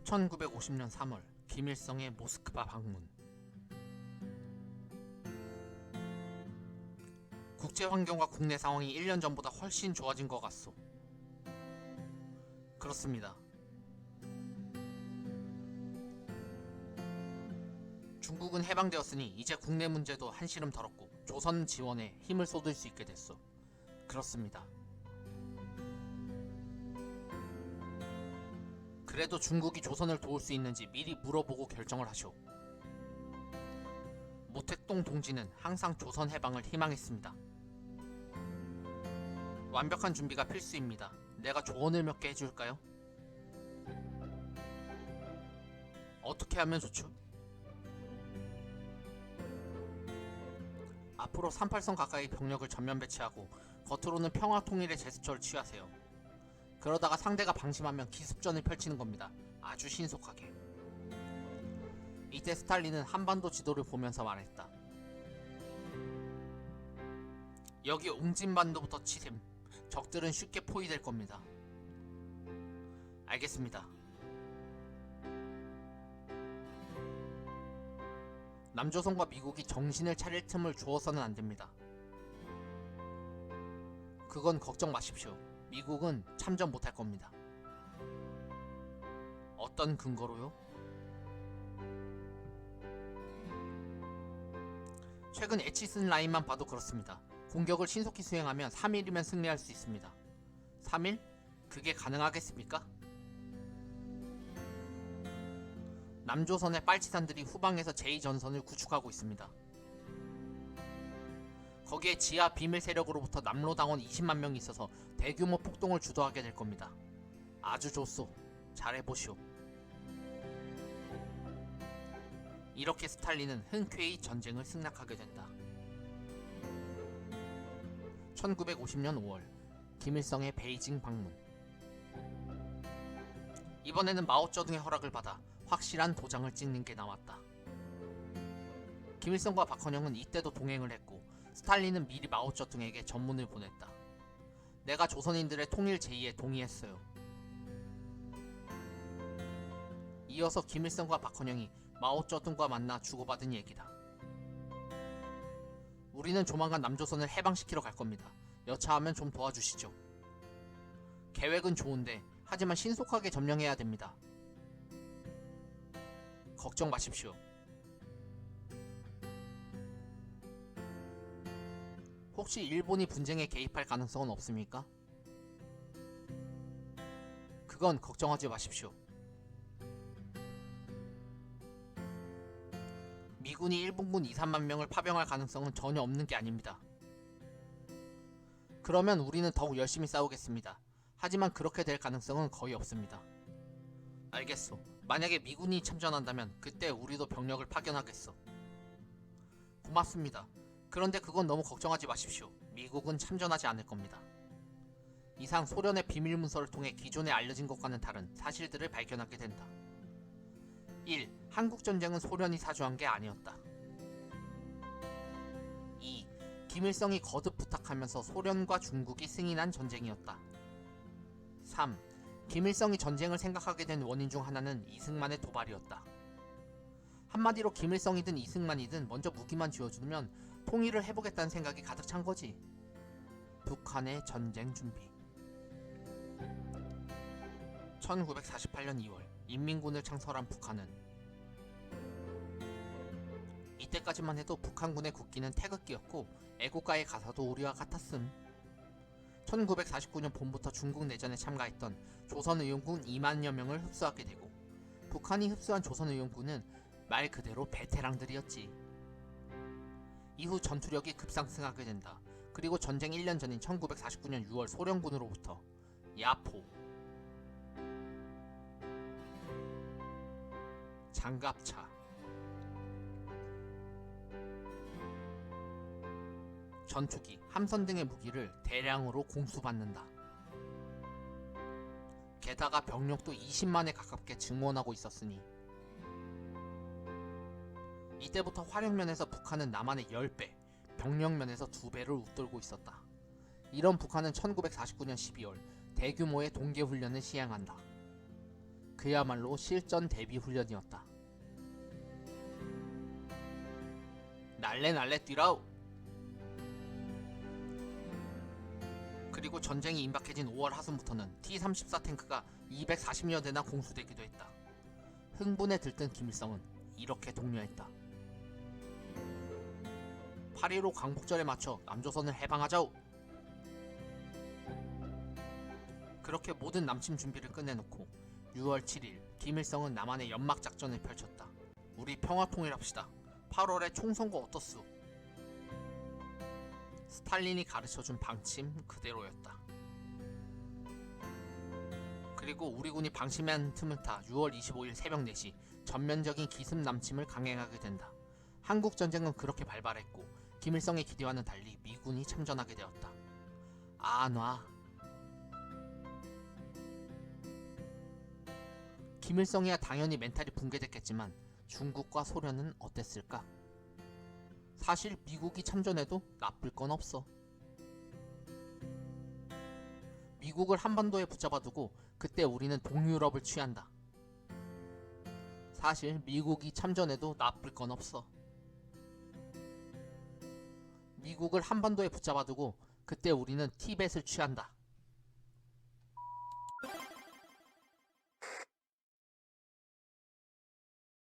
1950년 3월 김일성의 모스크바 방문. 국제 환경과 국내 상황이 1년 전보다 훨씬 좋아진 것 같소. 그렇습니다. 중국은 해방되었으니 이제 국내 문제도 한시름 덜었고 조선 지원에 힘을 쏟을 수 있게 됐소. 그렇습니다. 그래도 중국이 조선을 도울 수 있는지 미리 물어보고 결정을 하시오. 모택동 동지는 항상 조선 해방을 희망했습니다. 완벽한 준비가 필수입니다. 내가 조언을 몇 개 해줄까요? 어떻게 하면 좋죠? 앞으로 38선 가까이 병력을 전면 배치하고 겉으로는 평화 통일의 제스처를 취하세요. 그러다가 상대가 방심하면 기습전을 펼치는 겁니다. 아주 신속하게. 이때 스탈린은 한반도 지도를 보면서 말했다. 여기 옹진반도부터 치셈. 적들은 쉽게 포위될 겁니다. 알겠습니다. 남조선과 미국이 정신을 차릴 틈을 주어서는 안됩니다. 그건 걱정 마십시오. 미국은 참전 못할 겁니다. 어떤 근거로요? 최근 에치슨 라인만 봐도 그렇습니다. 공격을 신속히 수행하면 3일이면 승리할 수 있습니다. 3일? 그게 가능하겠습니까? 남조선의 빨치산들이 후방에서 제2전선을 구축하고 있습니다. 거기에 지하 비밀 세력으로부터 남로당원 20만 명이 있어서 대규모 폭동을 주도하게 될 겁니다. 아주 좋소. 잘해보시오. 이렇게 스탈린은 흔쾌히 전쟁을 승낙하게 된다. 1950년 5월 김일성의 베이징 방문. 이번에는 마오쩌둥의 허락을 받아 확실한 도장을 찍는 게 나왔다. 김일성과 박헌영은 이때도 동행을 했고 스탈린은 미리 마오쩌둥에게 전문을 보냈다. 내가 조선인들의 통일 제의에 동의했어요. 이어서 김일성과 박헌영이 마오쩌둥과 만나 주고받은 얘기다. 우리는 조만간 남조선을 해방시키러 갈 겁니다. 여차하면 좀 도와주시죠. 계획은 좋은데 하지만 신속하게 점령해야 됩니다. 걱정 마십시오. 혹시 일본이 분쟁에 개입할 가능성은 없습니까? 그건 걱정하지 마십시오. 미군이 일본군 2, 3만 명을 파병할 가능성은 전혀 없는 게 아닙니다. 그러면 우리는 더욱 열심히 싸우겠습니다. 하지만 그렇게 될 가능성은 거의 없습니다. 알겠소. 만약에 미군이 참전한다면 그때 우리도 병력을 파견하겠소. 고맙습니다. 그런데 그건 너무 걱정하지 마십시오. 미국은 참전하지 않을 겁니다. 이상 소련의 비밀 문서를 통해 기존에 알려진 것과는 다른 사실들을 발견하게 된다. 1. 한국전쟁은 소련이 사주한 게 아니었다. 2. 김일성이 거듭 부탁하면서 소련과 중국이 승인한 전쟁이었다. 3. 김일성이 전쟁을 생각하게 된 원인 중 하나는 이승만의 도발이었다. 한마디로 김일성이든 이승만이든 먼저 무기만 쥐어주면 통일을 해보겠다는 생각이 가득 찬 거지. 북한의 전쟁 준비. 1948년 2월 인민군을 창설한 북한은 이때까지만 해도 북한군의 국기는 태극기였고 애국가의 가사도 우리와 같았음. 1949년 봄부터 중국 내전에 참가했던 조선의용군 2만여 명을 흡수하게 되고 북한이 흡수한 조선의용군은 말 그대로 베테랑들이었지. 이후 전투력이 급상승하게 된다. 그리고 전쟁 1년 전인 1949년 6월 소련군으로부터 야포, 장갑차, 전투기, 함선 등의 무기를 대량으로 공수받는다. 게다가 병력도 20만에 가깝게 증원하고 있었으니 이때부터 화력면에서 북한은 남한의 10배, 병력면에서 2배를 웃돌고 있었다. 이런 북한은 1949년 12월 대규모의 동계훈련을 시행한다. 그야말로 실전 대비 훈련이었다. 날래 뛰라우! 그리고 전쟁이 임박해진 5월 하순부터는 T-34 탱크가 240여 대나 공수되기도 했다. 흥분에 들뜬 김일성은 이렇게 독려했다. 8.15 광복절에 맞춰 남조선을 해방하자우! 그렇게 모든 남침 준비를 끝내놓고 6월 7일 김일성은 남한의 연막작전을 펼쳤다. 우리 평화통일합시다. 8월에 총선거 어떻소? 스탈린이 가르쳐준 방침 그대로였다. 그리고 우리 군이 방심한 틈을 타 6월 25일 새벽 4시 전면적인 기습 남침을 강행하게 된다. 한국전쟁은 그렇게 발발했고 김일성의 기대와는 달리 미군이 참전하게 되었다. 놔. 김일성이야 당연히 멘탈이 붕괴됐겠지만 중국과 소련은 어땠을까? 사실 미국이 참전해도 나쁠 건 없어. 미국을 한반도에 붙잡아두고 그때 우리는 동유럽을 취한다. 사실 미국이 참전해도 나쁠 건 없어. 미국을 한반도에 붙잡아두고 그때 우리는 티벳을 취한다.